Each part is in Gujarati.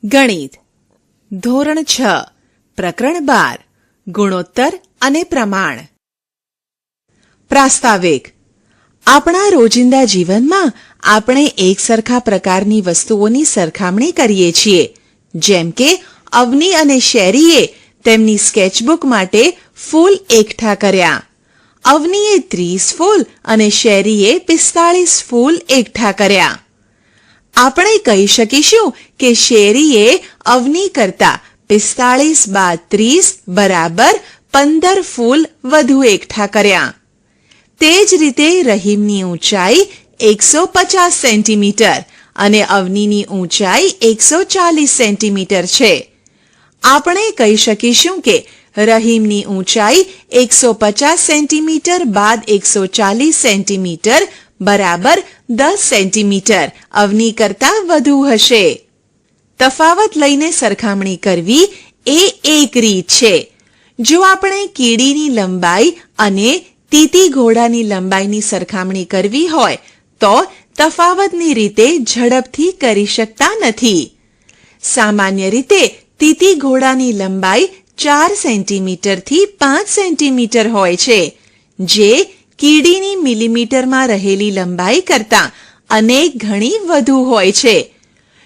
ગણિત ધોરણ 6 પ્રકરણ 12 ગુણોત્તર અને પ્રમાણ. પ્રાસ્તાવિક. આપણા રોજિંદા જીવનમાં આપણે એક સરખા પ્રકારની વસ્તુઓની સરખામણી કરીએ છીએ. જેમ કે અવની અને શેરીએ તેમની સ્કેચબુક માટે ફૂલ એકઠા કર્યા. અવનીએ 30 ફૂલ અને શેરીએ 45 ફૂલ એકઠા કર્યા. આપણે કહી શકીશું કે શેરીએ અવની કરતા 45 બાદ 30 બરાબર 15 ફૂલ વધુ એકઠા કર્યા. તે જ રીતે રહીમની ઊંચાઈ 150 સેન્ટીમીટર અને અવનીની ઊંચાઈ 140 સેન્ટીમીટર છે. આપણે કહી શકીશું કે રહીમની ઊંચાઈ 150 સેન્ટીમીટર બાદ 140 સેન્ટીમીટર બરાબર 10 સેન્ટીમીટર અવની કરતા વધુ હશે. તફાવત લઈને સરખામણી કરવી એ એક રીત છે. જો આપણે કીડીની લંબાઈ અને તીતી ઘોડાની લંબાઈની સરખામણી કરવી હોય તો તફાવતની રીતે ઝડપથી કરી શકતા નથી. સામાન્ય રીતે તીતી ઘોડાની લંબાઈ 4 સેન્ટીમીટરથી 5 સેન્ટીમીટર હોય છે, જે કીડીની મિલીમીટરમાં રહેલી લંબાઈ કરતાં અનેક ગણી વધુ હોય છે.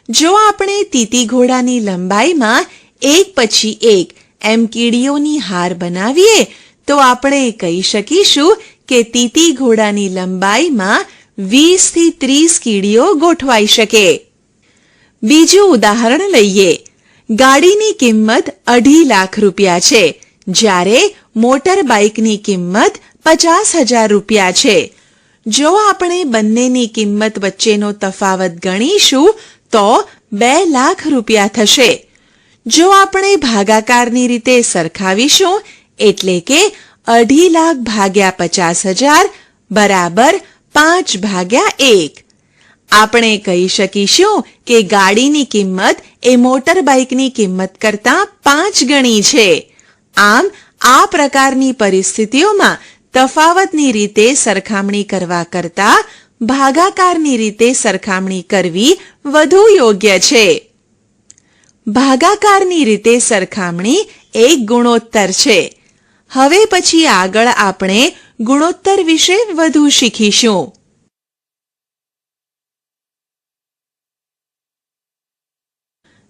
જો આપણે તીતી ઘોડાની લંબાઈમાં એક પછી એક એમ કીડીઓની હાર બનાવીએ તો આપણે કહી શકીશું કે તીતી ઘોડાની લંબાઈમાં 20 થી 30 કીડીઓ ગોઠવાઈ શકે. બીજું ઉદાહરણ લઈએ. ગાડીની કિંમત 2.5 લાખ રૂપિયા છે, જ્યારે મોટર બાઇકની કિંમત 50,000 રૂપિયા છે. જો આપણે બંનેની કિંમત વચ્ચેનો તફાવત ગણીશું તો 2 લાખ રૂપિયા થશે. જો આપણે ભાગાકારની રીતે સરખાવીશું એટલે કે 2.5 લાખ ભાગ્યા 50,000 બરાબર 5 ભાગ્યા 1. આપણે કહી શકીશું કે ગાડીની કિંમત એ મોટર બાઇકની કિંમત કરતાં 5 ગણી છે. આમ આ પ્રકારની પરિસ્થિતિઓમાં તફાવતની રીતે સરખામણી કરવા કરતાં ભાગાકારની રીતે સરખામણી કરવી વધુ યોગ્ય છે. ભાગાકારની રીતે સરખામણી એક ગુણોત્તર છે. હવે પછી આગળ આપણે ગુણોત્તર વિશે વધુ શીખીશું.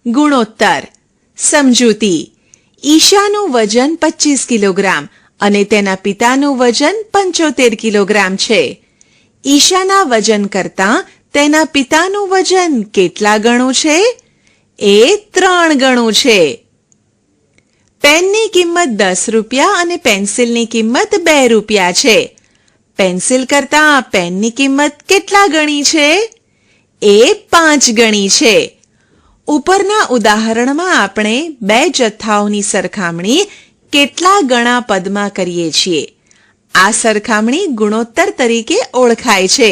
ગુણોત્તર. સમજૂતી. ઈશાનું વજન 25 કિલોગ્રામ અને તેના પિતાનું વજન 75 કિલોગ્રામ છે. ઈશાના વજન કરતાં તેના પિતાનું વજન કેટલા ગણું છે? એ 3 ગણું છે. પેનની કિંમત 10 રૂપિયા અને પેન્સિલની કિંમત 2 રૂપિયા છે. પેન્સિલ કરતાં પેનની કિંમત કેટલા ગણી છે? એ 5 ગણી છે. ઉપરના ઉદાહરણમાં આપણે 2 જથ્થાઓની સરખામણી કેટલા ગણા પદમાં કરીએ છીએ. આ સરખામણી ગુણોત્તર તરીકે ઓળખાય છે.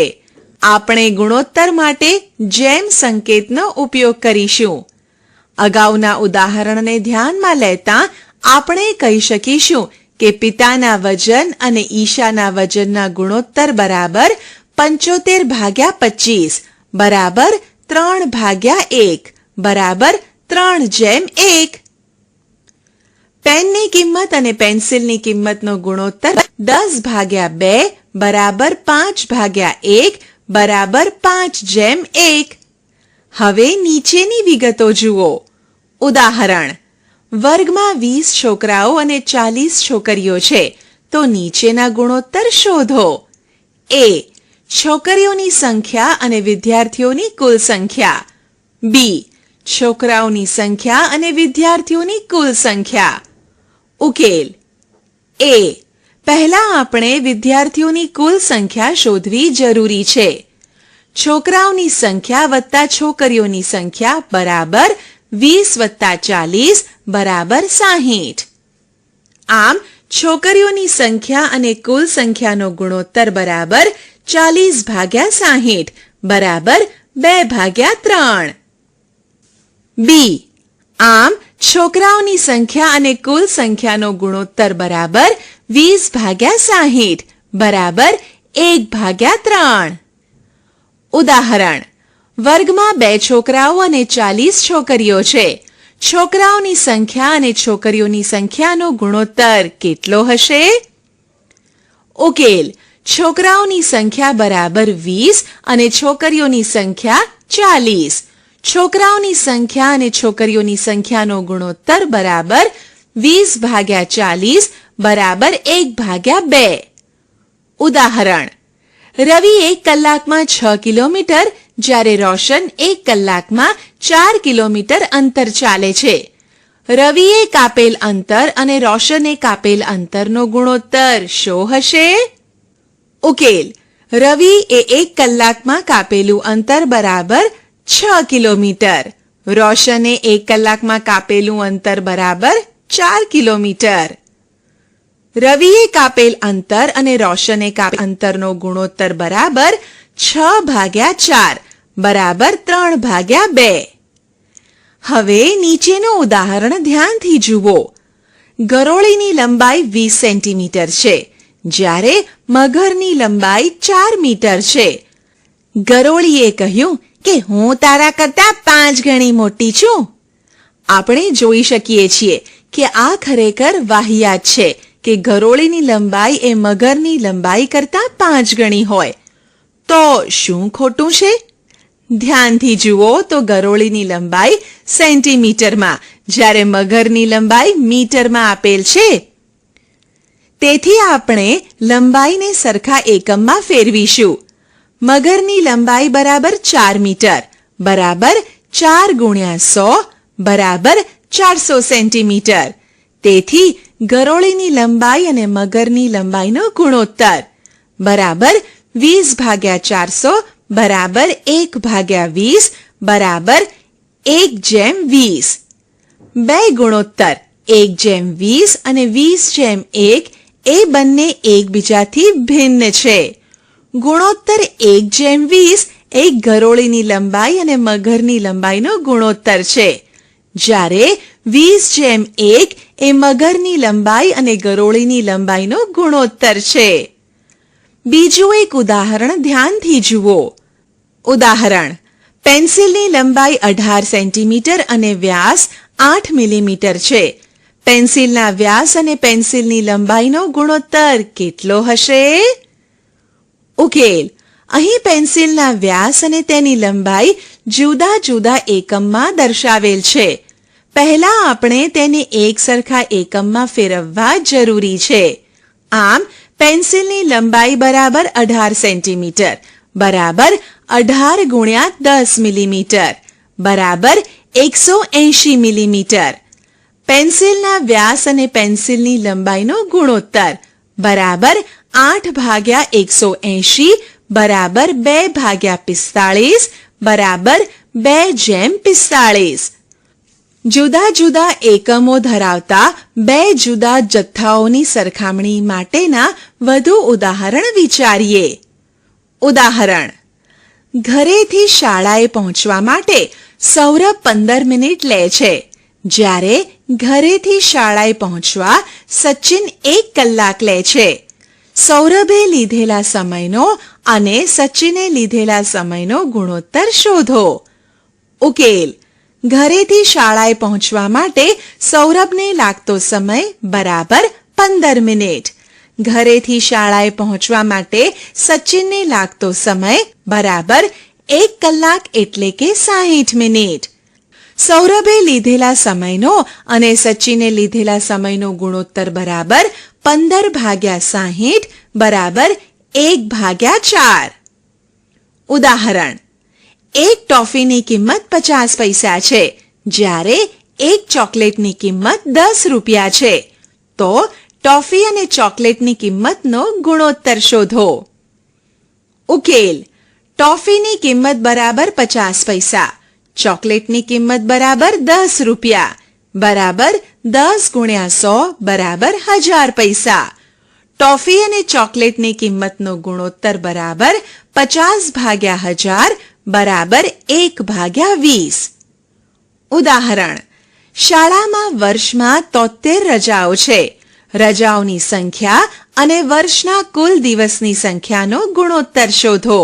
આપણે ગુણોત્તર માટે જેમ સંકેતનો ઉપયોગ કરીશું. અગાઉના ઉદાહરણને ધ્યાનમાં લેતા આપણે કહી શકીશું કે પિતાના વજન અને ઈશાના વજનના ગુણોત્તર બરાબર 75 ભાગ્યા 25 બરાબર 3 ભાગ્યા 1 બરાબર 3:1. પેનની કિંમત અને પેન્સિલની કિંમતનો ગુણોત્તર 10 ભાગ્યા 2 બરાબર 5 ભાગ્યા 1 બરાબર 5:1. હવે નીચેની વિગતો જુઓ. ઉદાહરણ. વર્ગમાં 20 છોકરાઓ અને 40 છોકરીઓ છે, તો નીચેના ગુણોત્તર શોધો. A. છોકરીઓની સંખ્યા અને વિદ્યાર્થીઓની કુલ સંખ્યા. B. છોકરાઓની સંખ્યા અને વિદ્યાર્થીઓની કુલ સંખ્યા. ઉકેલ. A. પહેલા આપણે વિદ્યાર્થીઓની કુલ સંખ્યા શોધવી જરૂરી છે. છોકરાઓની સંખ્યા વત્તા છોકરીઓની સંખ્યા બરાબર 20 વત્તા 40 બરાબર 60. આમ છોકરીઓની સંખ્યા અને કુલ સંખ્યાનો ગુણોત્તર બરાબર 40 ભાગ્યા 60 બરાબર 2 ભાગ્યા 3. B. આમ છોકરાઓની સંખ્યા અને કુલ સંખ્યાનો ગુણોત્તર બરાબર 20 ભાગ્યા 60 બરાબર 1 ભાગ્યા 3. ઉદાહરણ. વર્ગમાં 2 છોકરાઓ અને 40 છોકરીઓ છે. છોકરાઓની સંખ્યા અને છોકરીઓની સંખ્યાનો ગુણોત્તર કેટલો હશે? ઉકેલ: છોકરાઓની સંખ્યા બરાબર 20 અને છોકરીઓની સંખ્યા 40. છોકરાઓની સંખ્યા અને છોકરીઓની સંખ્યાનો ગુણોત્તર બરાબર 20/40 બરાબર 1/2. ઉદાહરણ: રવિ 1 કલાકમાં 6 કિલોમીટર જ્યારે રોશન 1 કલાકમાં 4 કિલોમીટર અંતર ચાલે છે. રવિએ કાપેલ અંતર અને રોશને કાપેલ અંતરનો ગુણોત્તર શો હશે? ઉકેલ: રવિ એ 1 કલાકમાં કાપેલું અંતર બરાબર 6 કિલોમીટર. રોશને 1 કલાકમાં કાપેલું અંતર બરાબર 4 કિલોમીટર. રવિએ કાપેલ અંતર અને રોશને કાપેલ અંતરનો ગુણોત્તર બરાબર 6/4 બરાબર 3/2. હવે નીચેનું ઉદાહરણ ધ્યાનથી જુઓ. ગરોળીની લંબાઈ 20 સેન્ટીમીટર છે, જ્યારે મગરની લંબાઈ 4 મીટર છે. ગરોળીએ કહ્યું કે હું તારા કરતા 5 ગણી મોટી છું. આપણે જોઈ શકીએ છીએ કે આ ખરેખર વાહિયાત છે કે ગરોળીની લંબાઈ એ મગરની લંબાઈ કરતા 5 ગણી હોય. તો શું ખોટું છે? ધ્યાનથી જુઓ તો ગરોળીની લંબાઈ સેન્ટીમીટરમાં જ્યારે મગરની લંબાઈ મીટરમાં આપેલ છે. તેથી આપણે લંબાઈને સરખા એકમમાં ફેરવીશું. મગરની લંબાઈ બરાબર 4 મીટર બરાબર 4 ગુણ્યા 100 બરાબર 400 સેન્ટીમીટર. તેથી ગરોળીની લંબાઈ અને મગરની લંબાઈનો ગુણોત્તર બરાબર 20/400 બરાબર 1/20 બરાબર 1/20. બે ગુણોત્તર 1/20 અને 20/1 એ બંને એકબીજાથી ભિન્ન છે. ગુણોત્તર 1/20 એ ગરોળીની લંબાઈ અને મગરની લંબાઈનો ગુણોત્તર છે, જ્યારે 20/1 એ મગરની લંબાઈ અને ગરોળીની લંબાઈનો ગુણોત્તર છે. બીજું એક ઉદાહરણ ધ્યાનથી જુઓ. ઉદાહરણ: પેન્સિલની લંબાઈ 18 સેન્ટીમીટર અને વ્યાસ 8 મિલીમીટર છે. પેન્સિલના વ્યાસ અને પેન્સિલની લંબાઈનો ગુણોત્તર કેટલો હશે? ઉકેલ: અહીં પેન્સિલના વ્યાસ અને તેની લંબાઈ જુદા જુદા એકમમાં દર્શાવેલ છે. પહેલા આપણે તેને એક સરખા એકમમાં ફેરવવા જરૂરી છે. આમ પેન્સિલની લંબાઈ બરાબર 18 સેન્ટીમીટર બરાબર 18 ગુણ્યા 10 મિલીમીટર બરાબર 180 મિલીમીટર. પેન્સિલના વ્યાસ અને પેન્સિલની લંબાઈનો ગુણોત્તર બરાબર 8/180 બરાબર 2/45 બરાબર 2/45. જુદા જુદા એકમો ધરાવતા બે જુદા જથ્થાઓની સરખામણી માટેના વધુ ઉદાહરણ વિચારીએ. ઉદાહરણ: ઘરેથી શાળાએ પહોંચવા માટે સૌરભ 15 મિનિટ લે છે, જ્યારે ઘરેથી શાળાએ પહોંચવા સચિન 1 કલાક લે છે. સૌરભે લીધેલા સમયનો અને સચિને લીધેલા સમયનો ગુણોત્તર શોધો. ઉકેલ: ઘરેથી શાળાએ પહોંચવા માટે સૌરભને લાગતો સમય બરાબર 15 મિનિટ. ઘરેથી શાળાએ પહોંચવા માટે સચિનને લાગતો સમય બરાબર 1 કલાક એટલે કે 60 મિનિટ. સૌરભે લીધેલા સમયનો અને સચિને લીધેલા સમયનો ગુણોત્તર બરાબર 15/60 બરાબર 1/4. ઉદાહરણ: એક ટોફીની કિંમત 50 પૈસા છે, જ્યારે એક ચોકલેટની કિંમત 10 રૂપિયા છે. તો ટોફી અને ચોકલેટની કિંમતનો ગુણોત્તર શોધો. ઉકેલ: ટોફીની કિંમત બરાબર 50 પૈસા, ચોકલેટની કિંમત બરાબર 10 રૂપિયા બરાબર 10 ગુણ્યા 100 બરાબર 1000 પૈસા. ટોફી અને ચોકલેટની કિંમતનો ગુણોત્તર બરાબર 50/1000 બરાબર 1/20. ઉદાહરણ: શાળામાં વર્ષમાં 73 રજાઓ છે. રજાઓની સંખ્યા અને વર્ષના કુલ દિવસની સંખ્યાનો ગુણોત્તર શોધો.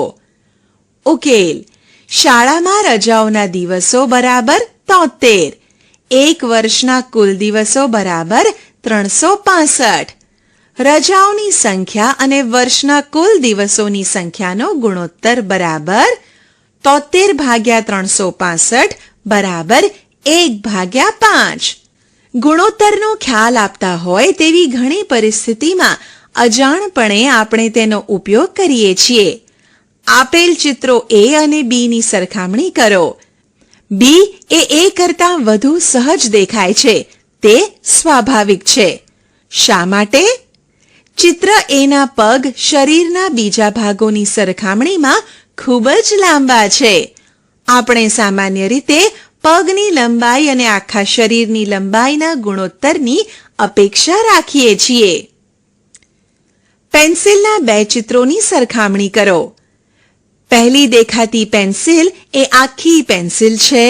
ઉકેલ: શાળામાં રજાઓના દિવસો બરાબર 73. એક વર્ષના કુલ દિવસો બરાબર 365. રજાઓની સંખ્યા અને વર્ષના કુલ દિવસોની સંખ્યાનો ગુણોત્તર બરાબર 73 ભાગ્યા 365 બરાબર 1/5. ગુણોત્તરનો ખ્યાલ આપતા હોય તેવી ઘણી પરિસ્થિતિમાં અજાણપણે આપણે તેનો ઉપયોગ કરીએ છીએ. આપેલ ચિત્રો A અને B ની સરખામણી કરો. B એ A કરતાં વધુ સહજ દેખાય છે. તે સ્વાભાવિક છે. શા માટે? ચિત્ર A ના પગ શરીરના બીજા ભાગોની સરખામણીમાં ખૂબ જ લાંબા છે. આપણે સામાન્ય રીતે પગની લંબાઈ અને આખા શરીરની લંબાઈના ગુણોત્તરની અપેક્ષા રાખીએ છીએ. પેન્સિલના બે ચિત્રોની સરખામણી કરો. પહેલી દેખાતી પેન્સિલ એ આખી પેન્સિલ છે?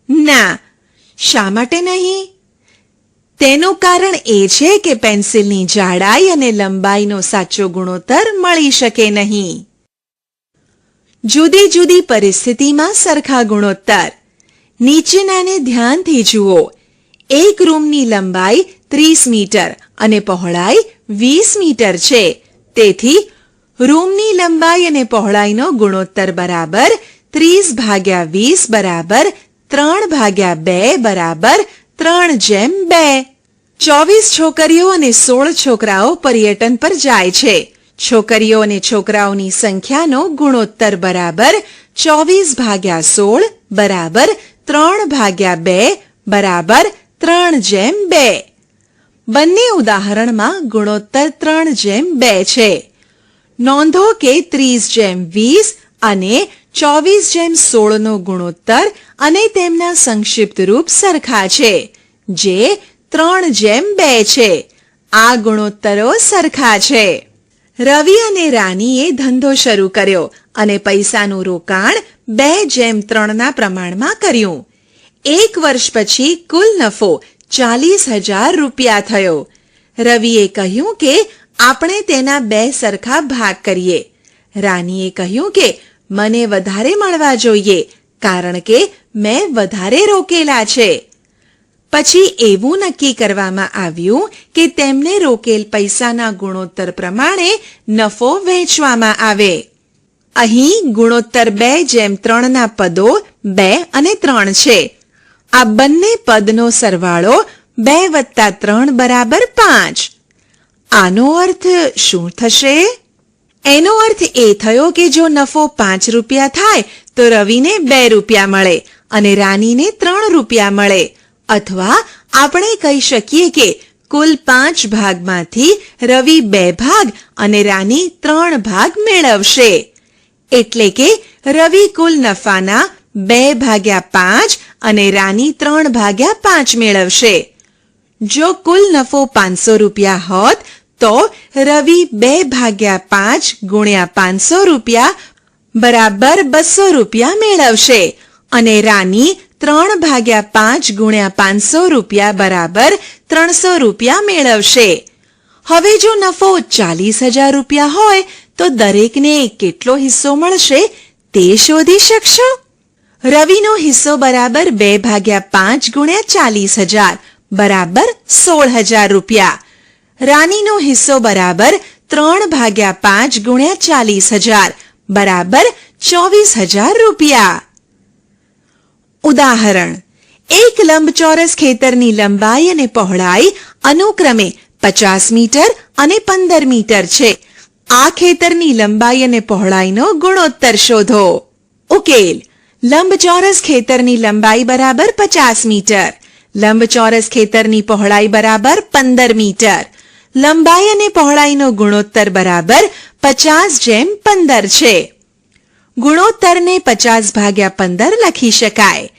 ના. શા માટે નહીં? તેનું કારણ એ છે કે પેન્સિલની જાડાઈ અને લંબાઈનો સાચો ગુણોત્તર મળી શકે નહીં. જુદી જુદી પરિસ્થિતિમાં સરખા ગુણોત્તર. નીચેનાને ધ્યાનથી જુઓ. એક રૂમની લંબાઈ 30 મીટર અને પહોળાઈ 20 મીટર છે. તેથી રૂમની લંબાઈ અને પહોળાઈનો ગુણોત્તર બરાબર 30/20 બરાબર 3/2 બરાબર 3/2. 24 છોકરીઓ અને 16 છોકરાઓ પર્યટન પર જાય છે. છોકરીઓ અને છોકરાઓની સંખ્યાનો ગુણોત્તર બરાબર 24/16 બરાબર 3/2 બરાબર 3/2. બંને ઉદાહરણમાં ગુણોત્તર 3/2 છે. નોંધો કે 30/20 અને 24/16 નો ગુણોત્તર અને તેમના સંક્ષિપ્ત રૂપ સરખા છે, જે 3/2 છે. આ ગુણોત્તરો સરખા છે. રવિ અને રાનીએ ધંધો શરૂ કર્યો અને પૈસાનું રોકાણ 2/3 ના પ્રમાણમાં કર્યું. એક વર્ષ પછી કુલ નફો 40,000 રૂપિયા થયો. રવિએ કહ્યું કે આપણે તેના 2 સરખા ભાગ કરીએ. રાનીએ કહ્યું કે મને વધારે મળવા જોઈએ કારણ કે મેં વધારે રોકેલા છે. પછી એવું નક્કી કરવામાં આવ્યું કે તેમને રોકેલ પૈસાના ગુણોત્તર પ્રમાણે નફો વહેંચવામાં આવે. અહીં ગુણોત્તર 2/3 ના પદો 2 અને 3 છે. આ બંને પદનો સરવાળો 2 + 3 બરાબર 5. આનો અર્થ શું થશે? એનો અર્થ એ થયો કે જો નફો 5 રૂપિયા થાય તો રવિને 2 રૂપિયા મળે અને રાનીને 3 રૂપિયા મળે. અથવા આપણે કહી શકીએ કે કુલ 5 ભાગમાંથી રવિ 2 ભાગ અને રાની 3 ભાગ મેળવશે. એટલે કે રવિ કુલ નફાના 2/5 અને રાની 3/5 મેળવશે. જો કુલ નફો 500 રૂપિયા હોત તો રવિ 2/5 ગુણ્યા 500 રૂપિયા બરાબર 200 રૂપિયા મેળવશે અને રાની 3/5 ગુણ્યા 500 રૂપિયા બરાબર 300 રૂપિયા મેળવશે. હવે જો નફો 40,000 રૂપિયા હોય તો દરેકને કેટલો હિસ્સો મળશે તે શોધી શકશો? રવિનો હિસ્સો બરાબર 2/5 ગુણ્યા 40,000 બરાબર 16,000 રૂપિયા. રાનીનો હિસ્સો બરાબર 3/5 ગુણ્યા 40,000 બરાબર 24,000 રૂપિયા. ઉદાહરણ: એક લંબચોરસ ખેતરની લંબાઈ અને પહોળાઈ અનુક્રમે 50 મીટર અને 15 મીટર છે. આ ખેતરની લંબાઈ અને પહોળાઈનો ગુણોત્તર શોધો. ઉકેલ: લંબચોરસ ખેતરની લંબાઈ બરાબર 50 મીટર, લંબચોરસ ખેતરની પહોળાઈ બરાબર 15 મીટર. લંબાઈ અને પહોળાઈનો ગુણોત્તર બરાબર 50/15 છે. ગુણોત્તરને 50/15 લખી શકાય.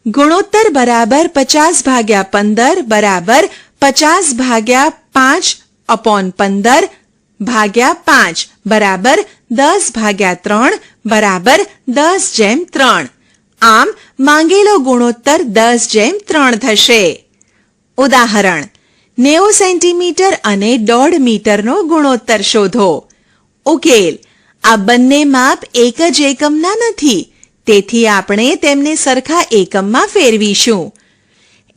ગુણોત્તર બરાબર 50/15 બરાબર 50/5/15 ભાગ્યા 5 બરાબર 10/3 બરાબર 10/3. આમ માંગેલો ગુણોત્તર 10/3 થશે. ઉદાહરણ: 90 સેન્ટીમીટર અને 1.5 મીટરનો ગુણોત્તર શોધો. ઉકેલ: આ બંને માપ એક જ એકમના નથી. તેથી આપણે તેમને સરખા એકમમાં ફેરવીશું.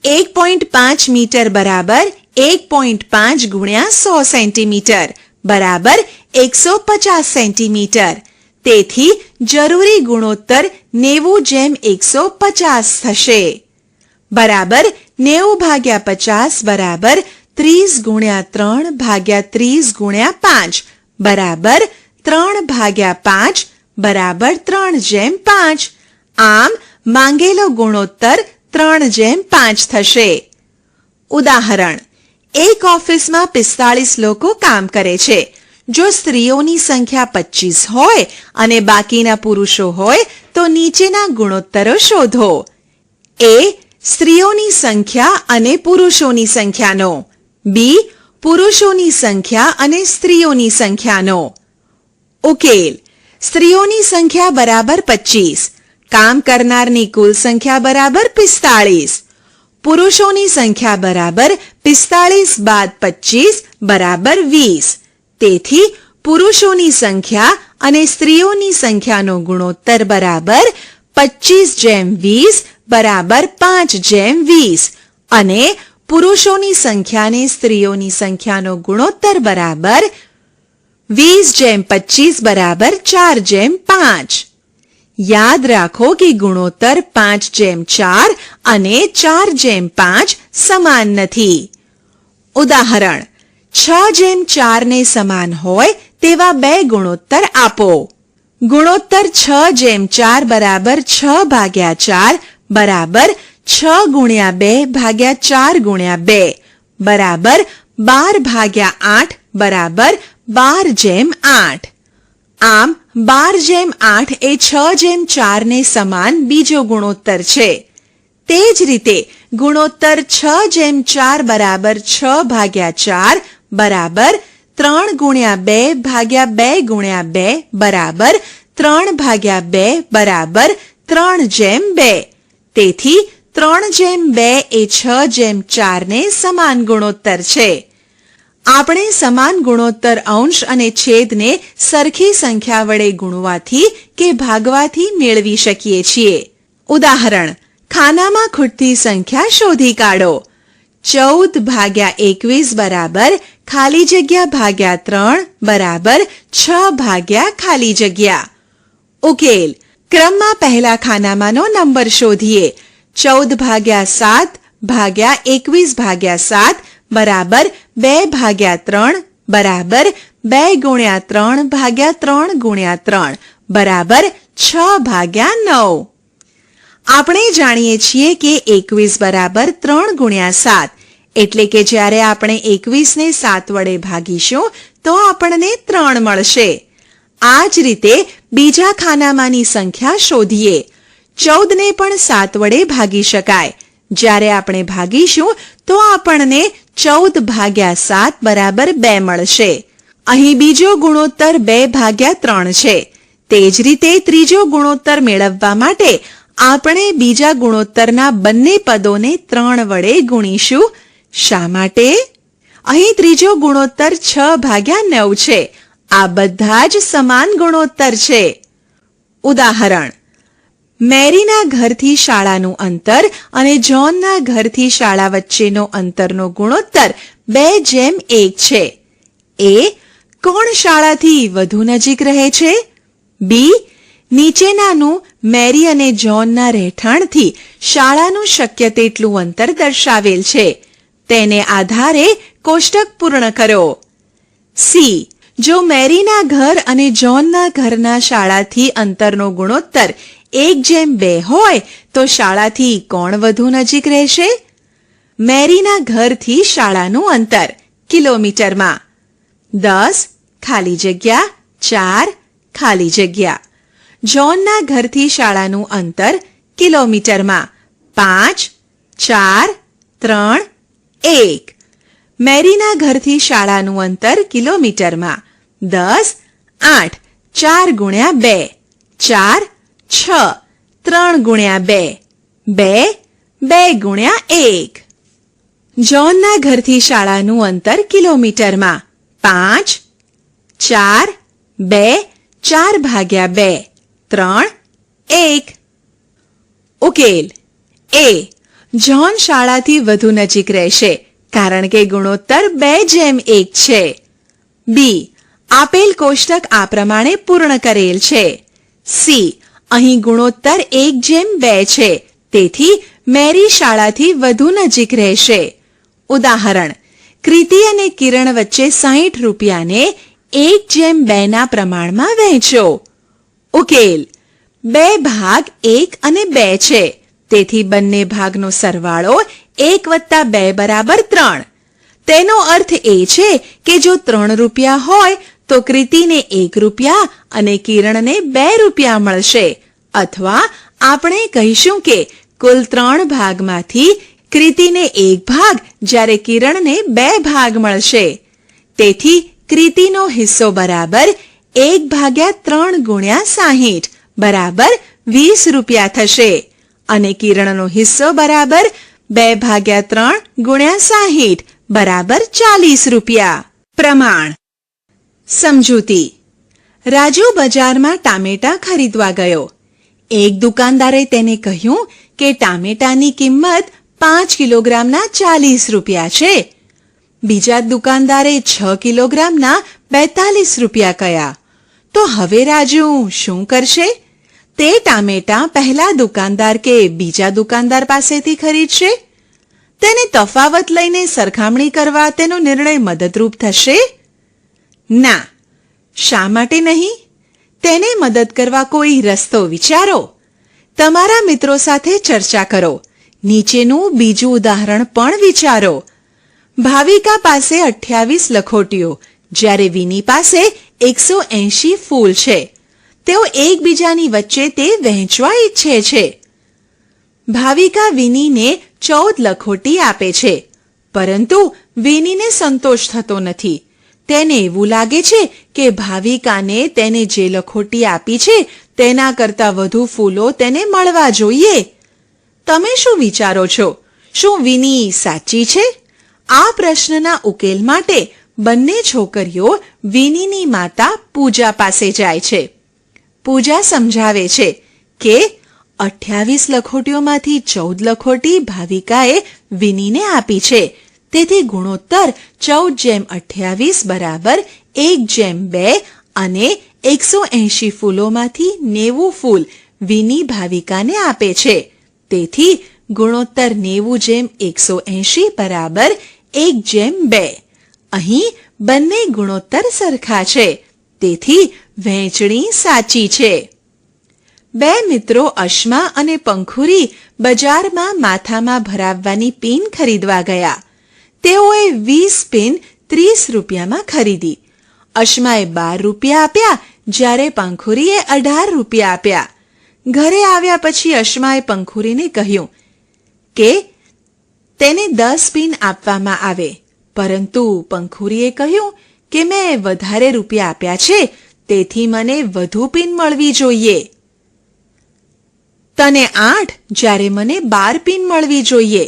1.5 મીટર બરાબર 1.5 ગુણ્યા 100 સેન્ટીમીટર બરાબર 150 સેન્ટીમીટર. તેથી જરૂરી ગુણોત્તર 90:150 થશે. બરાબર 90/50 બરાબર 30 ગુણ્યા 3 ભાગ્યા 30 ગુણ્યા 5 બરાબર 3/5 બરાબર 3/5. આમ માંગેલો ગુણોત્તર 3/5 થશે. ઉદાહરણ: એક ઓફિસમાં 45 લોકો કામ કરે છે. જો સ્ત્રીઓની સંખ્યા 25 હોય અને બાકીના પુરુષો હોય તો નીચેના ગુણોત્તરો શોધો. A. સ્ત્રીઓની સંખ્યા અને પુરુષોની સંખ્યાનો. B. પુરુષોની સંખ્યા અને સ્ત્રીઓની સંખ્યાનો. ઉકેલ: સ્ત્રીઓની સંખ્યા બરાબર 25, કામ કરનારની કુલ સંખ્યા બરાબર 45. પુરુષોની સંખ્યા બરાબર 45 બાદ 25 બરાબર 20. તેથી પુરુષોની સંખ્યા અને સ્ત્રીઓની સંખ્યાનો ગુણોત્તર બરાબર 25:20 બરાબર 5:20 અને પુરુષોની સંખ્યા અને સ્ત્રીઓની સંખ્યાનો ગુણોત્તર બરાબર 20:25 બરાબર 4:5. યાદ રાખો કે ગુણોત્તર 5:4 અને 4:5 સમાન નથી. ઉદાહરણ: 6:4 ને સમાન હોય તેવા બે ગુણોત્તર આપો. ગુણોત્તર 6:4 બરાબર 6/4 બરાબર 6 ગુણ્યા 2 ભાગ્યા 4 ગુણ્યા 2 બરાબર 12/8 બરાબર 12:8. આમ 12:8 એ 6:4 ને સમાન બીજો ગુણોત્તર છે. તે જ રીતે ગુણોત્તર 6:4 બરાબર 6/4 બરાબર 3 ગુણ્યા 2 ભાગ્યા 2 ગુણ્યા 2 બરાબર 3/2 બરાબર 3:2. તેથી 3:2 એ 6:4 ને સમાન ગુણોત્તર છે. આપણે સમાન ગુણોત્તર અંશ અને છેદને સરખી સંખ્યા વડે ગુણવાથી કે ભાગવાથી મેળવી શકીએ છીએ. ઉદાહરણ: ખાનામાં ખૂટતી સંખ્યા શોધી કાઢો. 14/21 બરાબર ખાલી જગ્યા ભાગ્યા 3 બરાબર 6 ભાગ્યા ખાલી જગ્યા. ઉકેલ: ક્રમમાં પહેલા ખાનામાંનો નંબર શોધીએ. 14/7 ભાગ્યા 21/7 બરાબર 2/3 બરાબર 2 ગુણ્યા 3 ભાગ્યા 3 ગુણ્યા 3 બરાબર 6/9. આપણે જાણીએ છીએ કે 21 બરાબર 3 ગુણ્યા 7, એટલે કે જ્યારે આપણે 21 ને 7 વડે ભાગીશું તો આપણને 3 મળશે. આ જ રીતે બીજા ખાનામાંની સંખ્યા શોધીએ. 14 ને પણ 7 વડે ભાગી શકાય. જ્યારે આપણે ભાગીશું તો આપણને 14/7 બરાબર 2 મળશે. અહીં બીજો ગુણોત્તર 2/3 છે. તે જ રીતે ત્રીજો ગુણોત્તર મેળવવા માટે આપણે બીજા ગુણોત્તરના બંને પદોને 3 વડે ગુણીશું. શા માટે? અહીં ત્રીજો ગુણોત્તર 6/9 છે. આ બધા જ સમાન ગુણોત્તર છે. ઉદાહરણ: મેરીના ઘરથી શાળાનું અંતર અને જ્હોનના ઘરથી શાળા વચ્ચેનો અંતરનો ગુણોત્તર 2:1 છે. A. કોણ શાળાથી વધુ નજીક રહે છે? B. નીચેનાનું મેરી અને જ્હોનના રહેઠાણથી શાળાનું શક્ય તેટલું અંતર દર્શાવેલ છે. તેને આધારે કોષ્ટક પૂર્ણ કરો. C. જો મેરીના ઘર અને જ્હોનના ઘરના શાળાથી અંતરનો ગુણોત્તર 1:2 હોય તો શાળાથી કોણ વધુ નજીક રહેશે? મેરીના ઘરથી શાળાનું અંતર કિલોમીટરમાં 10 ખાલી જગ્યા 4 ખાલી જગ્યા. જ્હોનના ઘરથી શાળાનું અંતર કિલોમીટરમાં 5 4 3 1. મેરીના ઘરથી શાળાનું અંતર કિલોમીટરમાં 10 8 4 ગુણ્યા 2 4 6 3 ગુણ્યા 2 2 2 ગુણ્યા 1. જ્હોનના ઘરથી શાળાનું અંતર કિલોમીટરમાં 5 4 2 4/2 3 1. ઉકેલ. એ. જ્હોન શાળાથી વધુ નજીક રહેશે કારણ કે ગુણોત્તર 2:1 છે. બી. આપેલ કોષ્ટક આ પ્રમાણે પૂર્ણ કરેલ છે. સી. અહીં ગુણોત્તર 1:2 છે, તેથી મેરી શાળાથી વધુ નજીક રહેશે. ઉદાહરણ: કૃતિ અને કિરણ વચ્ચે 60 રૂપિયાને 1:2 ના પ્રમાણમાં વહેંચો. ઉકેલ. 2 ભાગ 1 અને 2 છે, તેથી બંને ભાગનો સરવાળો 1 + 2 = 3. તેનો અર્થ એ છે કે જો 3 રૂપિયા હોય તો કૃતિને 1 રૂપિયા અને કિરણને 2 રૂપિયા મળશે. અથવા આપણે કહીશું કે કુલ 3 ભાગમાંથી કૃતિને 1 ભાગ જ્યારે કિરણને 2 ભાગ મળશે. તેથી કૃતિનો હિસ્સો બરાબર 1/3 × 60 બરાબર 20 રૂપિયા થશે અને કિરણનો હિસ્સો બરાબર 2/3 × 60 બરાબર 40 રૂપિયા. પ્રમાણ. સમજૂતી. રાજુ બજારમાં ટામેટાં ખરીદવા ગયો. એક દુકાનદારે તેને કહ્યું કે ટામેટાની કિંમત 5 કિલોગ્રામના 40 રૂપિયા છે. બીજા દુકાનદારે 6 કિલોગ્રામના 42 રૂપિયા કહ્યા. તો હવે રાજુ શું કરશે? તે ટામેટાં પહેલા દુકાનદાર કે બીજા દુકાનદાર પાસેથી ખરીદશે? તેને તફાવત લઈને સરખામણી કરવા તેનો નિર્ણય મદદરૂપ થશે? ના. શા માટે નહીં? તેને મદદ કરવા કોઈ રસ્તો વિચારો. તમારા મિત્રો સાથે ચર્ચા કરો. નીચેનું બીજું ઉદાહરણ પણ વિચારો. ભાવિકા પાસે 28 લખોટીઓ જ્યારે વિની પાસે 180 ફૂલ છે. તેઓ એકબીજાની વચ્ચે તે વહેંચવા ઈચ્છે છે. ભાવિકા વિનીને 14 લખોટી આપે છે, પરંતુ વિનીને સંતોષ થતો નથી. તેને એવું લાગે છે કે ભાવિકાને તેને જે લખોટી આપી છે તેના કરતાં વધુ ફૂલો તેને મળવા જોઈએ. તમે શું વિચારો છો? શું વિની સાચી છે? આ પ્રશ્નના ઉકેલ માટે બંને છોકરીઓ વિનીની માતા પૂજા પાસે જાય છે. પૂજા સમજાવે છે કે 28 લખોટીઓમાંથી 14 લખોટી ભાવિકાએ વિનીને આપી છે. તેથી ગુણોત્તર 14:28 બરાબર 1:2 અને 180 ફૂલોમાંથી 90 ફૂલ વિની ભાવિકાને આપે છે. તેથી ગુણોત્તર 90:180 બરાબર 1:2. અહીં બંને ગુણોત્તર સરખા છે, તેથી વહેંચણી સાચી છે. બે મિત્રો અશ્મા અને પંખુરી બજારમાં માથામાં ભરાવવાની પિન ખરીદવા ગયા. તેઓએ 20 પિન 30 રૂપિયામાં ખરીદી. અશ્માએ 12 રૂપિયા આપ્યા જ્યારે પંખુરીએ 18 રૂપિયા આપ્યા. ઘરે આવ્યા પછી અશ્માએ પંખુરીને કહ્યું કે તેને 10 પિન આપવામાં આવે, પરંતુ પંખુરીએ કહ્યું કે મેં વધારે રૂપિયા આપ્યા છે, તેથી મને વધુ પિન મળવી જોઈએ. તને 8 જ્યારે મને 12 પિન મળવી જોઈએ.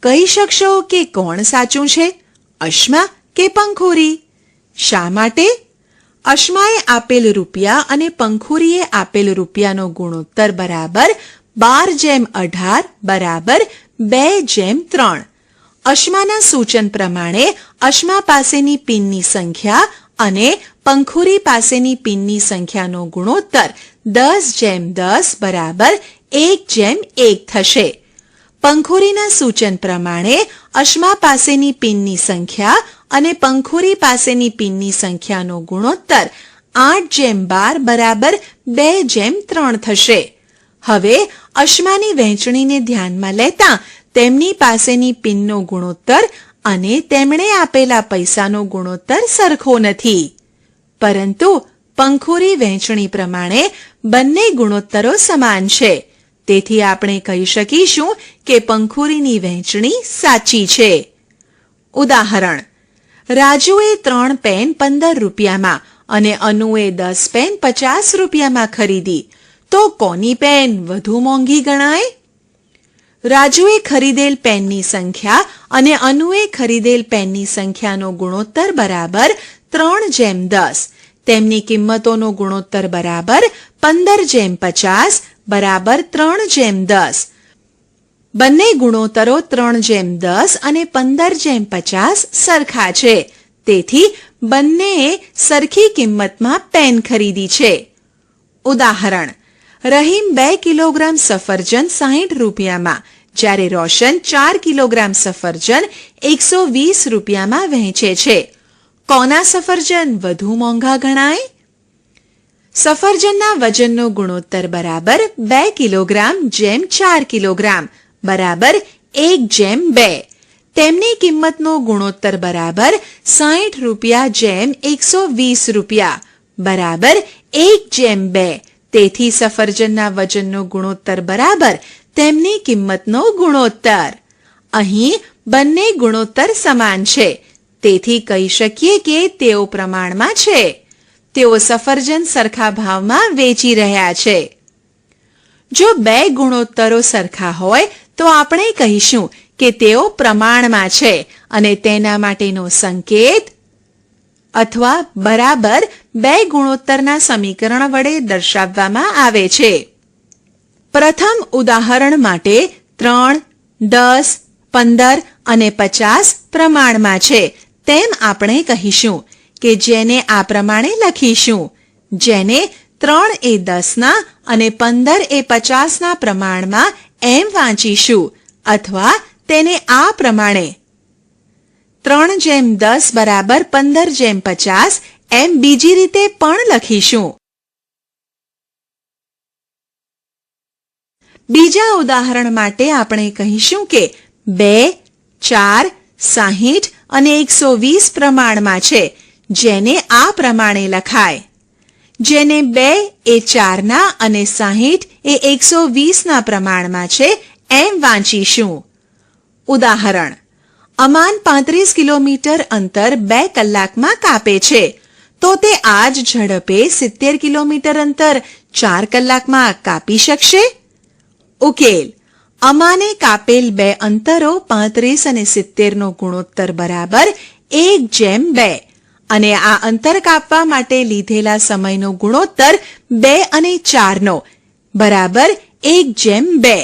કહી શકશો કે કોણ સાચું છે, અશ્મા કે પંખુરી? શા માટે? અશ્માએ આપેલ રૂપિયા અને પંખુરીએ આપેલ રૂપિયાનો ગુણોત્તર બરાબર 12:18 બરાબર 2:3. અશ્માના સૂચન પ્રમાણે અશ્મા પાસેની પિનની સંખ્યા અને પંખુરી પાસેની પિનની સંખ્યાનો ગુણોત્તર 10:10 બરાબર 1:1 થશે. પંખુરીના સૂચન પ્રમાણે અશ્મા પાસેની પિનની સંખ્યા અને પંખુરી પાસેની પિનની સંખ્યાનો ગુણોત્તર 8:12 બરાબર 2:3 થશે. હવે અશ્માની વહેંચણીને ધ્યાનમાં લેતા તેમની પાસેની પિનનો ગુણોત્તર અને તેમણે આપેલા પૈસાનો ગુણોત્તર સરખો નથી. પરંતુ પંખુરી વહેંચણી પ્રમાણે બંને ગુણોત્તરો સમાન છે. તેથી આપણે કહી શકીશું કે પંખુરીની વહેંચણી સાચી છે. ઉદાહરણ: રાજુએ 3 પેન 15 રૂપિયામાં અને અનુએ 10 પેન 50 રૂપિયામાં ખરીદી. તો કોની પેન વધુ મોંઘી ગણાય? રાજુએ ખરીદેલ પેનની સંખ્યા અને અનુએ ખરીદેલ પેનની સંખ્યાનો ગુણોત્તર બરાબર 3:10. તેમની કિંમતોનો ગુણોત્તર બરાબર 15:50 બરાબર 3:10. બંને ગુણોત્તરો 3:10 અને 15:50 સરખા છે. તેથી બંનેએ સરખી કિંમતમાં પેન ખરીદી છે. ઉદાહરણ: રહીમ 2 કિલોગ્રામ સફરજન 60 રૂપિયામાં, જ્યારે રોશન 4 કિલોગ્રામ સફરજન 120 રૂપિયામાં વહેંચે છે. કોના સફરજન વધુ મોંઘા ગણાય? સફરજનના વજનનો ગુણોત્તર બરાબર 2 કિલોગ્રામ જેમ 4 કિલોગ્રામ બરાબર 1:2. તેમની કિંમતનો ગુણોત્તર બરાબર 60 રૂપિયા જેમ 120 રૂપિયા બરાબર 1:2. તેથી સફરજનના વજનનો ગુણોત્તર બરાબર તેમની કિંમતનો ગુણોત્તર. અહીં બંને ગુણોત્તર સમાન છે, તેથી કહી શકીએ કે તેઓ પ્રમાણમાં છે. તેઓ સફરજન સરખા ભાવમાં વેચી રહ્યા છે. જો બે ગુણોત્તરો સરખા હોય તો આપણે કહીશું કે તેઓ પ્રમાણમાં છે અને તેના માટેનો સંકેત અથવા બરાબર બે ગુણોત્તરના સમીકરણ વડે દર્શાવવામાં આવે છે. પ્રથમ ઉદાહરણ માટે 3, 10, 15 અને 50 પ્રમાણમાં છે તેમ આપણે કહીશું કે જેને આ પ્રમાણે લખીશું, જેને 3 એ 10ના અને 15 એ 50ના પ્રમાણમાં એમ વાંચીશું, અથવા તેને આ પ્રમાણે 3:10 બરાબર 15:50 એમ બીજી રીતે પણ લખીશું. બીજા ઉદાહરણ માટે આપણે કહીશું કે 2, 4, 60 અને 120 પ્રમાણમાં છે, જેને આ પ્રમાણે લખાય, જેને 2 એ 4ના અને 60 એ 120ના પ્રમાણમાં છે એમ વાંચીશું. ઉદાહરણ: અમાન 35 કિલોમીટર અંતર 2 કલાકમાં કાપે છે, તો તે આ જ ઝડપે 70 કિલોમીટર અંતર 4 કલાકમાં કાપી શકશે? ઉકેલ: અમાને કાપેલ બે અંતરો 35 અને 70 નો ગુણોત્તર બરાબર 1:2 અને આ અંતર કાપવા માટે લીધેલા સમયનો ગુણોત્તર 2 અને 4 નો બરાબર 1:2.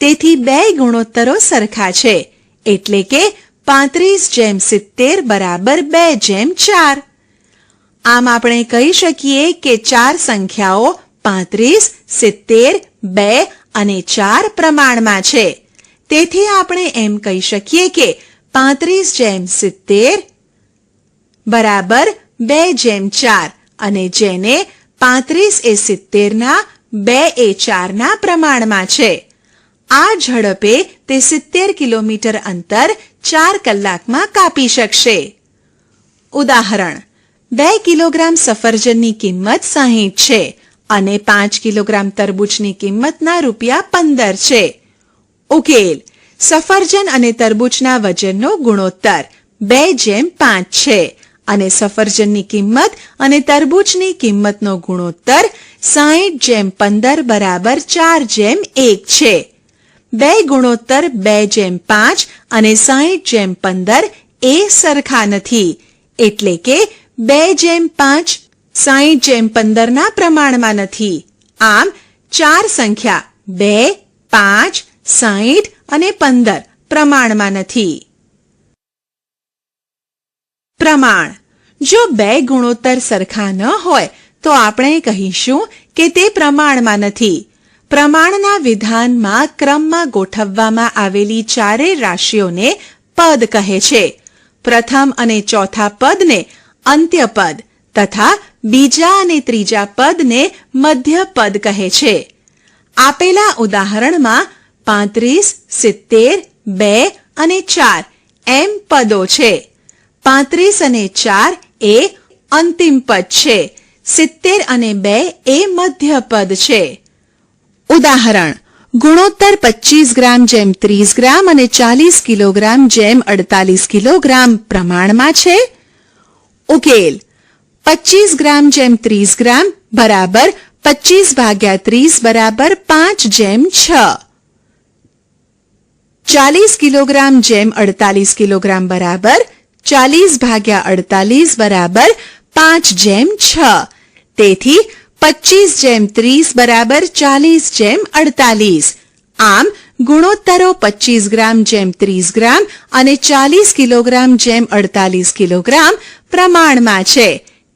તેથી બે ગુણોત્તરો સરખા છે, એટલે કે 35:70 બરાબર 2:4. આમ આપણે કહી શકીએ કે ચાર સંખ્યાઓ 35, 70, 2 અને 4 પ્રમાણમાં છે. તેથી આપણે એમ કહી શકીએ કે 35:70 બરાબર 2:4 અને જેને 35 એ 70ના, 2 એ 4ના પ્રમાણમાં છે. આ ઝડપે તે 70 કિલોમીટર અંતર 4 કલાકમાં કાપી શકશે. ઉદાહરણ: 2 કિલોગ્રામ સફરજનની કિંમત 60 છે અને 5 કિલોગ્રામ તરબૂચની કિંમતના ₹15 છે. ઉકેલ: સફરજન અને તરબૂચના વજનનો ગુણોત્તર 2:5 છે અને સફરજનની કિંમત અને તરબૂચની કિંમતનો ગુણોત્તર 60:15 બરાબર 4:1 છે. બે ગુણોત્તર 2:5 અને 60:15 એ સરખા નથી, એટલે કે 2:5 60:15ના પ્રમાણમાં નથી. આમ ચાર સંખ્યા 2, 5, 60 અને 15 પ્રમાણમાં નથી. પ્રમાણ: જો બે ગુણોત્તર સરખા ન હોય તો આપણે કહીશું કે તે પ્રમાણમાં નથી. પ્રમાણના વિધાનમાં ક્રમમાં ગોઠવવામાં આવેલી ચારેય રાશિઓને પદ કહે છે. પ્રથમ અને ચોથા પદને અંત્યપદ તથા બીજા અને ત્રીજા પદને મધ્યપદ કહે છે. આપેલા ઉદાહરણમાં 35, 70, 2 અને 4 એમ પદો છે. 35 અને 4 એ અંતિમ પદ છે. 70 અને 2 એ મધ્યપદ છે. ઉદાહરણ: ગુણોત્તર 25 ગ્રામ જેમ 30 ગ્રામ અને 40 કિલોગ્રામ જેમ 48 કિલોગ્રામ પ્રમાણમાં છે. ઉકેલ: 25 ગ્રામ જેમ 30 ગ્રામ બરાબર 25/30 બરાબર 5:6. 40 કિલોગ્રામ જેમ 48 કિલોગ્રામ બરાબર 40/48 બરાબર 5:6. તેથી 25:30 બરાબર 40:48. આમ ગુણોત્તરો 25 ગ્રામ જેમ 30 ગ્રામ અને 40 કિલોગ્રામ જેમ 48 કિલોગ્રામ પ્રમાણમાં છે.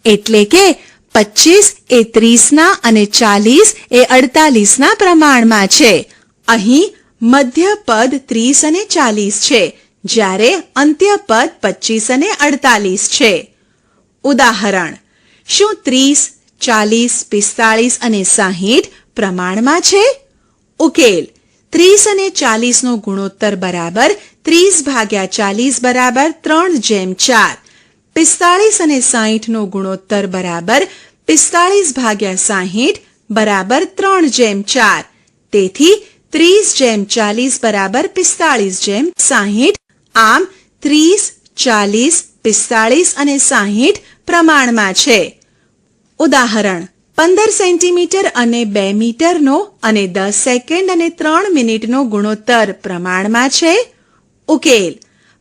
એટલે કે 25 એ 30ના અને 40 એ 48ના પ્રમાણમાં છે. અહીં મધ્ય પદ 30 અને 40 છે, જ્યારે અંત્ય પદ 25 અને 48 છે. ઉદાહરણ: શું 30, 40, 45 અને 60 પ્રમાણમાં છે? ઉકેલ: 30 અને 40 નો ગુણોત્તર બરાબર 30/40 બરાબર 3:4. 45 અને 60 નો ગુણોત્તર બરાબર 45/60 બરાબર 3:4. તેથી 30:40 બરાબર 45:60. આમ 30, 40, 45 અને 60 પ્રમાણમાં છે. ઉદાહરણ: 15 સેન્ટીમીટર અને 2 મીટરનો અને 10 સેકન્ડ અને 3 મિનિટનો ગુણોત્તર પ્રમાણમાં છે. ઉકેલ: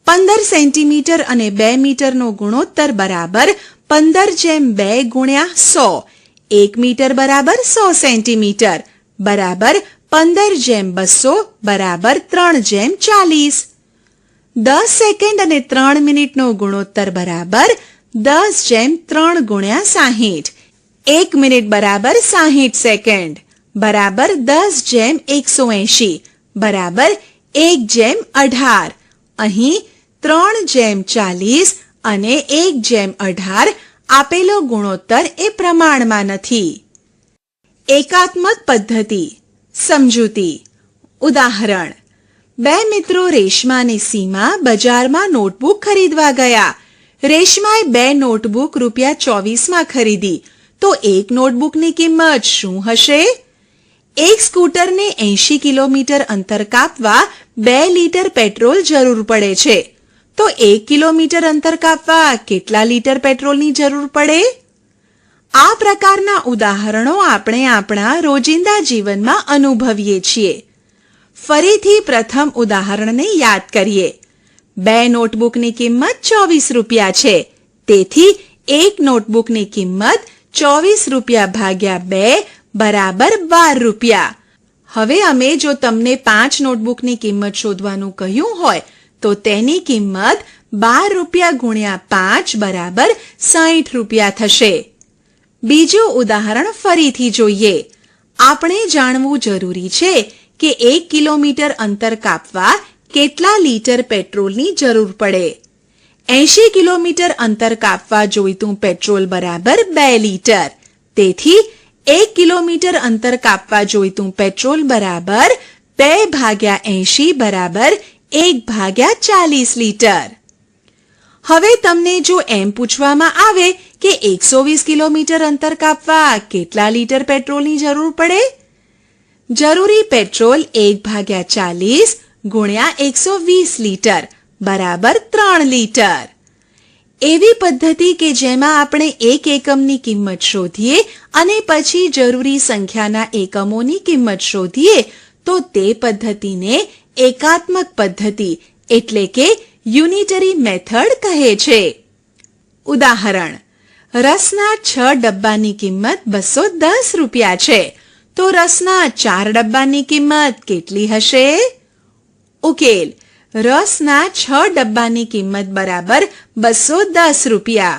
15 સેન્ટીમીટર અને 2 મીટરનો ગુણોત્તર બરાબર 15:2 ગુણ્યા 100. 1 મીટર બરાબર 100 સેન્ટીમીટર બરાબર 15:200 બરાબર 3:40. 10 સેકન્ડ અને 3 મિનિટનો ગુણોત્તર બરાબર 10:3 ગુણ્યા 60. 1 મિનિટ બરાબર 60 સેકન્ડ બરાબર 10:180 બરાબર 1:18. અહીં 3:40 અને 1:18 આપેલો ગુણોત્તર એ પ્રમાણમાં નથી. એકાત્મક પદ્ધતિ સમજૂતી. ઉદાહરણ: 2 મિત્રો રેશમા અને સીમા બજારમાં નોટબુક ખરીદવા ગયા. રેશમાએ 2 નોટબુક ₹24માં ખરીદી. તો એક નોટબુકની કિંમત શું હશે? એક સ્કૂટરને 80 કિલોમીટર અંતર કાપવા 2 લીટર પેટ્રોલ જરૂર પડે છે. તો 1 કિલોમીટર અંતર કાપવા કેટલા લીટર પેટ્રોલની જરૂર પડે? આ પ્રકારના ઉદાહરણો આપણે આપણા રોજિંદા જીવનમાં અનુભવીએ છીએ. ફરીથી પ્રથમ ઉદાહરણને યાદ કરીએ. 2 નોટબુકની કિંમત ₹24 છે. તેથી એક નોટબુકની કિંમત ₹24/2 બરાબર ₹12. હવે અમે જો તમને 5 નોટબુકની કિંમત શોધવાનું કહ્યું હોય તો તેની કિંમત ₹12 ગુણ્યા 5 બરાબર ₹60 થશે. બીજું ઉદાહરણ ફરીથી જોઈએ. આપણે જાણવું જરૂરી છે કે 1 કિલોમીટર અંતર કાપવા કેટલા લીટર પેટ્રોલની જરૂર પડે. 80 કિલોમીટર અંતર કાપવા જોઈતું પેટ્રોલ બરાબર 2 લીટર. તેથી 1 કિલોમીટર અંતર કાપવા જોઈતું પેટ્રોલ બરાબર 2/80 બરાબર 1/40 લીટર. હવે તમને જો એમ પૂછવામાં આવે કે 120 કિલોમીટર અંતર કાપવા કેટલા લીટર પેટ્રોલની જરૂર પડે? જરૂરી પેટ્રોલ 1/40 ગુણ્યા 120 લીટર બરાબર 3 લીટર. એવી પદ્ધતિ કે જેમાં આપણે એક એકમની કિંમત શોધીએ અને પછી જરૂરી સંખ્યાના એકમોની કિંમત શોધીએ તો તે પદ્ધતિને એકાત્મક પદ્ધતિ એટલે કે યુનિટરી મેથડ કહે છે. ઉદાહરણ: રસના 6 ડબ્બાની કિંમત ₹210 છે. તો રસના 4 ડબ્બાની કિંમત કેટલી હશે? ઉકેલ: રસના 6 ડબ્બાની કિંમત બરાબર ₹210.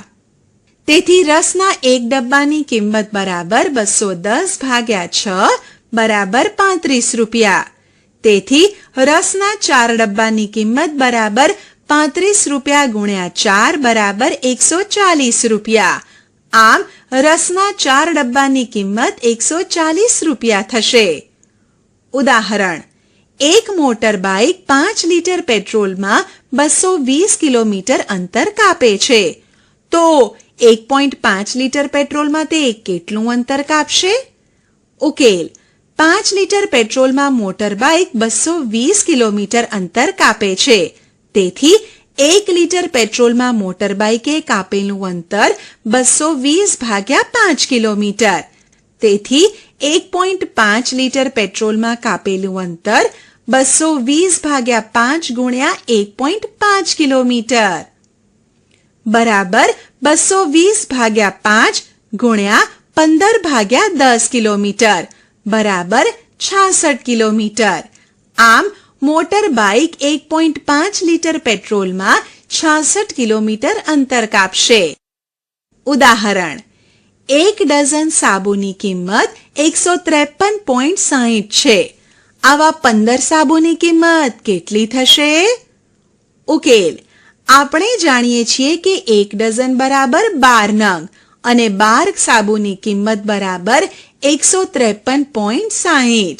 તેથી રસના 1 ડબ્બાની કિંમત બરાબર 210/6 બરાબર ₹35. તેથી રસના 4 ડબ્બાની કિંમત બરાબર ₹35 ગુણ્યા 4 બરાબર ₹140. આમ રસના 4 ડબ્બાની કિંમત ₹140 થશે. ઉદાહરણ: એક મોટર બાઇક 5 લીટર પેટ્રોલમાં 220 કિલોમીટર અંતર કાપે છે. તો 1.5 લીટર પેટ્રોલમાં તે કેટલું અંતર કાપશે? ઉકેલ: 5 લીટર પેટ્રોલમાં મોટર બાઇક 220 કિલોમીટર અંતર કાપે છે. તેથી 1 લીટર પેટ્રોલમાં મોટર બાઇકે કાપેલું અંતર 220/5 કિલોમીટર. તેથી 1.5 લીટર પેટ્રોલમાં કાપેલું અંતર 220/5 ગુણ્યા 1.5 કિલોમીટર બરાબર 220 ભાગ્યા 5 ગુણ્યા 15 ભાગ્યા 10 કિલોમીટર બરાબર 66 કિલોમીટર. આમ મોટર બાઇક 1.5 લીટર પેટ્રોલમાં 66 કિલોમીટર અંતર કાપશે. ઉદાહરણ: 1 ડઝન સાબુની કિંમત 153.60 છે. આવા 15 સાબુની કિંમત કેટલી થશે? ઉકેલ: આપણે જાણીએ છીએ કે 1 ડઝન બરાબર 12 નંગ અને 12 સાબુની કિંમત બરાબર 153.60.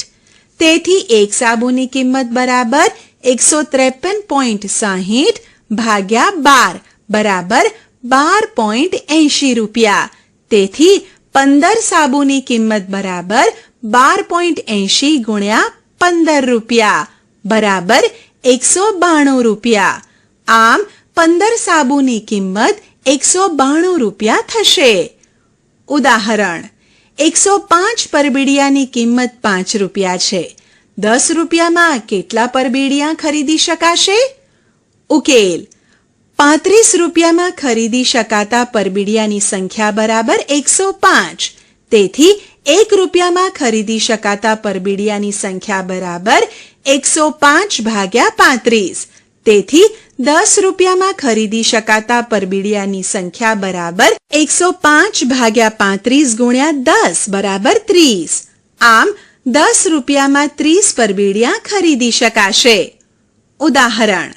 તેથી એક સાબુની કિંમત બરાબર 153.60 ભાગ્યા 12 બરાબર 12.80 રૂપિયા. તેથી 15 સાબુની કિંમત બરાબર 12.80 ગુણ્યા 15 રૂપિયા બરાબર 192 રૂપિયા. આમ 15 સાબુની કિંમત 192 રૂપિયા થશે. ઉદાહરણ: 105 પરબીડિયાની કિંમત 5 રૂપિયા છે. 10 રૂપિયામાં કેટલા પરબીડિયા ખરીદી શકાશે? ઉકેલ: 35 રૂપિયામાં ખરીદી શકાતા પરબીડિયાની સંખ્યા બરાબર 105. તેથી 1 રૂપિયામાં ખરીદી શકાતા પરબીડિયાની સંખ્યા બરાબર 105 ભાગ્યા 35. તેથી 10 રૂપિયામાં ખરીદી શકાતા પરબીડિયાની સંખ્યા બરાબર 105 ભાગ્યા 35 ગુણ્યા 10 બરાબર 30. આમ 10 રૂપિયામાં 30 પરબીડિયા ખરીદી શકાશે. ઉદાહરણ: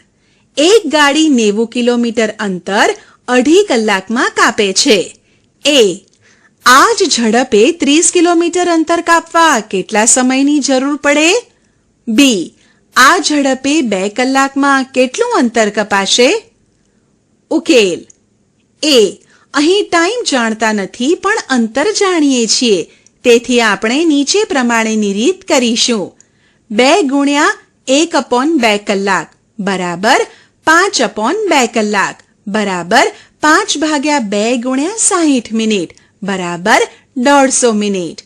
એક ગાડી 90 કિલોમીટર અંતર 2.5 કલાકમાં કાપે છે. એ આ જ ઝડપે 30 કિલોમીટર અંતર કાપવા કેટલા સમયની જરૂર પડે? બી આ ઝડપે 2 કલાકમાં કેટલું અંતર કપાશે? ઉકેલ: એ અહીં ટાઈમ જાણતા નથી પણ અંતર જાણીએ છીએ. તેથી આપણે નીચે પ્રમાણેની રીત કરીશું. 2 ગુણ્યા 1/2 કલાક બરાબર 5/2 કલાક બરાબર 5 ભાગ્યા 2 ગુણ્યા 60 મિનિટ બરાબર 150 મિનિટ.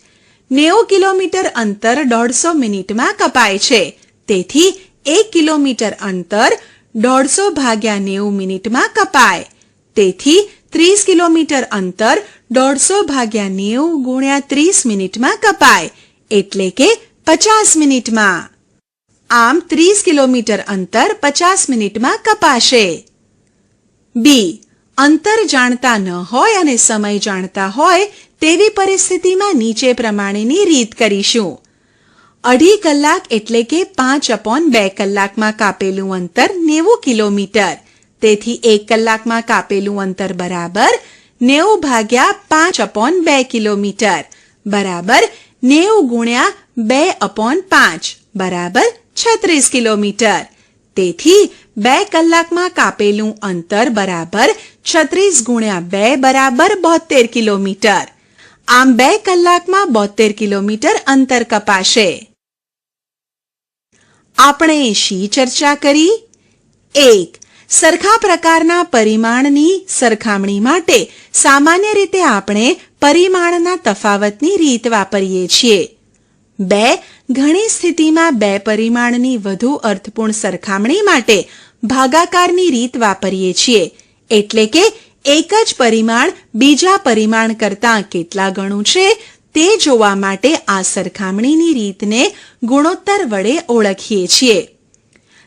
90 કિલોમીટર અંતર 150 મિનિટમાં કપાય છે. તેથી 1 કિલોમીટર અંતર 150 ભાગ્યા 90 મિનિટમાં કપાય. તેથી 30 કિલોમીટર અંતર 150 ભાગ્યા 90 ગુણ્યા 30 મિનિટમાં કપાય. એટલે કે 50 મિનિટમાં. આમ 30 કિલોમીટર અંતર 50 મિનિટમાં કપાશે. બી અંતર જાણતા ન હોય અને સમય જાણતા હોય તેવી પરિસ્થિતિમાં નીચે પ્રમાણેની રીત કરીશું. 2.5 કલાક એટલે કે 5/2 કલાકમાં કાપેલું અંતર 90 કિલોમીટર. તેથી 1 કલાકમાં કાપેલું અંતર બરાબર 90 ભાગ્યા 5/2 કિલોમીટર બરાબર 90 ગુણ્યા 2/5 બરાબર 36 કિલોમીટર. તેથી 2 કલાકમાં કાપેલું અંતર બરાબર 36 ગુણ્યા 2 બરાબર 72 કિલોમીટર. આમ 2 કલાકમાં 72 કિલોમીટર અંતર કપાશે. આપણે શી ચર્ચા કરી? 1. સરખા પ્રકારના પરિમાણની સરખામણી માટે સામાન્ય રીતે આપણે પરિમાણના તફાવતની રીત વાપરીએ છીએ. 2. ઘણી સ્થિતિમાં 2 પરિમાણની વધુ અર્થપૂર્ણ સરખામણી માટે ભાગાકારની રીત વાપરીએ છીએ. એટલે કે એક જ પરિમાણ બીજા પરિમાણ કરતાં કેટલા ગણું છે તે જોવા માટે આ સરખામણીની રીતને ગુણોત્તર વડે ઓળખીએ છીએ.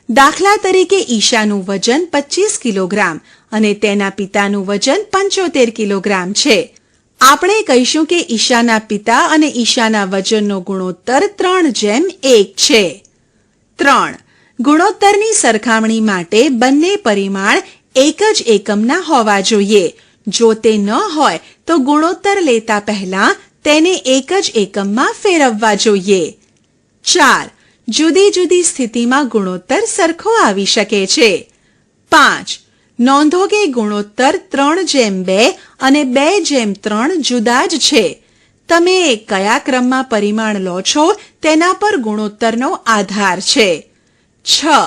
દાખલા તરીકે ઈશાનું વજન 25 કિલોગ્રામ અને તેના પિતાનું વજન 75 કિલોગ્રામ છે. આપણે કહીશું કે ઈશાના પિતા અને ઈશાના વજનનો ગુણોત્તર 3:1 છે. 3. ગુણોત્તરની સરખામણી માટે બંને પરિમાણ એક જ એકમના હોવા જોઈએ. જો તે ન હોય તો ગુણોત્તર લેતા પહેલા તેને એક જ એકમમાં ફેરવવા જોઈએ. 4. જુદી જુદી સ્થિતિમાં ગુણોત્તર સરખો આવી શકે છે. 5. નોંધો કે ગુણોત્તર 3:2 અને 2:3 જુદા જ છે. તમે કયા ક્રમમાં પરિમાણ લો છો તેના પર ગુણોત્તરનો આધાર છે. 6.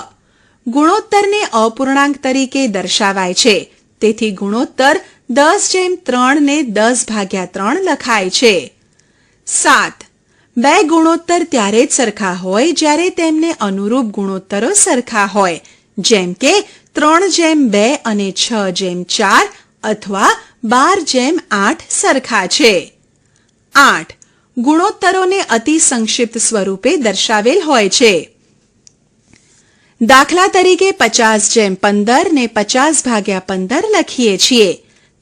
ગુણોત્તરને અપૂર્ણાંક તરીકે દર્શાવાય છે. તેથી ગુણોત્તર 10:3 ને 10/3 લખાય છે. 7. 2 ગુણોત્તર ત્યારે જ સરખા હોય જ્યારે તેમને અનુરૂપ ગુણોત્તરો સરખા હોય. જેમ કે 3:2 અને 6:4 અથવા 12:8 સરખા છે. 8. ગુણોત્તરોને અતિ સંક્ષિપ્ત સ્વરૂપે દર્શાવેલ હોય છે. દાખલા તરીકે 50:15 ને 50/15 લખીએ છીએ.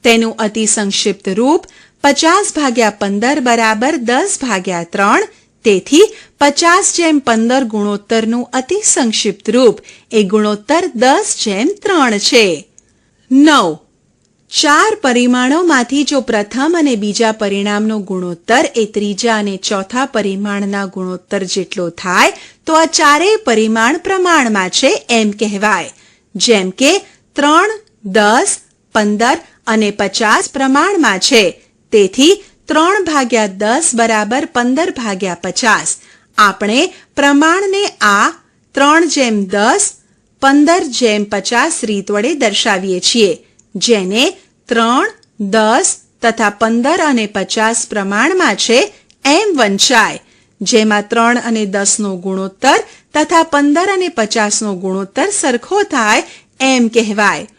તેનું અતિ સંક્ષિપ્ત રૂપ 50/15 બરાબર 10/3. તેથી 50:15 ગુણોત્તરનું અતિ સંક્ષિપ્ત રૂપ એ ગુણોત્તર 10:3 છે. 9. 4 પરિમાણોમાંથી જો પ્રથમ અને બીજા પરિણામનો ગુણોત્તર એ ત્રીજા અને ચોથા પરિમાણના ગુણોત્તર જેટલો થાય તો આ ચારેય પરિમાણ પ્રમાણમાં છે એમ કહેવાય. જેમ કે 3, 10, 15 અને 50 પ્રમાણમાં છે. તેથી 3/10 બરાબર 15/50. આપણે પ્રમાણને આ 3:10, 15:50 રીત વડે દર્શાવીએ છીએ, જેને 3, 10 તથા 15 અને 50 પ્રમાણમાં છે એમ વંચાય. જેમાં 3 અને 10 નો ગુણોત્તર તથા 15 અને 50 નો ગુણોત્તર સરખો થાય એમ કહેવાય.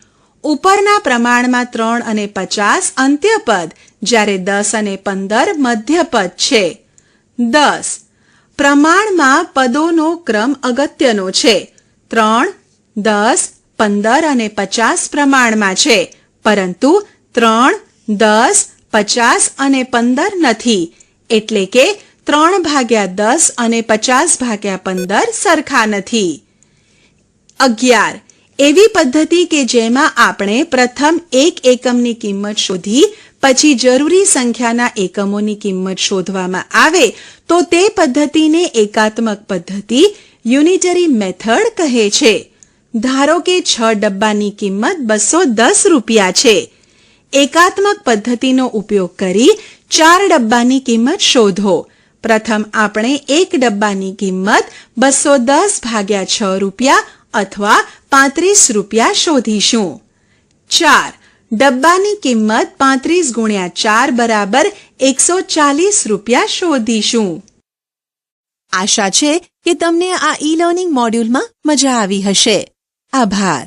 ઉપરના પ્રમાણમાં 3 અને 50 અંત્યપદ, જ્યારે 10 અને 15 મધ્યપદ છે. 10. પ્રમાણમાં પદોનો ક્રમ અગત્યનો છે. 3, 10, 15 અને 50 પ્રમાણમાં છે, પરંતુ 3, 10, 50 અને 15 નથી. એટલે કે 3/10 અને 50/15 સરખા નથી. 11. એવી પદ્ધતિ કે જેમાં આપણે પ્રથમ એક એકમની કિંમત શોધી પછી જરૂરી સંખ્યાના એકમોની કિંમત શોધવામાં આવે તો તે પદ્ધતિને એકાત્મક પદ્ધતિ, યુનિટરી મેથડ કહે છે. ધારો કે 6 ડબ્બાની કિંમત 210 રૂપિયા છે. એકાત્મક પદ્ધતિનો ઉપયોગ કરી 4 ડબ્બાની કિંમત શોધો. પ્રથમ આપણે એક ડબ્બાની કિંમત 210/6 રૂપિયા અથવા 35 રૂપિયા શોધીશું. 4. ડબ્બાની કિંમત 35 × 4 બરાબર 140 રૂપિયા શોધીશું. આશા છે કે તમને આ ઈ લર્નિંગ મોડ્યુલમાં મજા આવી હશે. આભાર.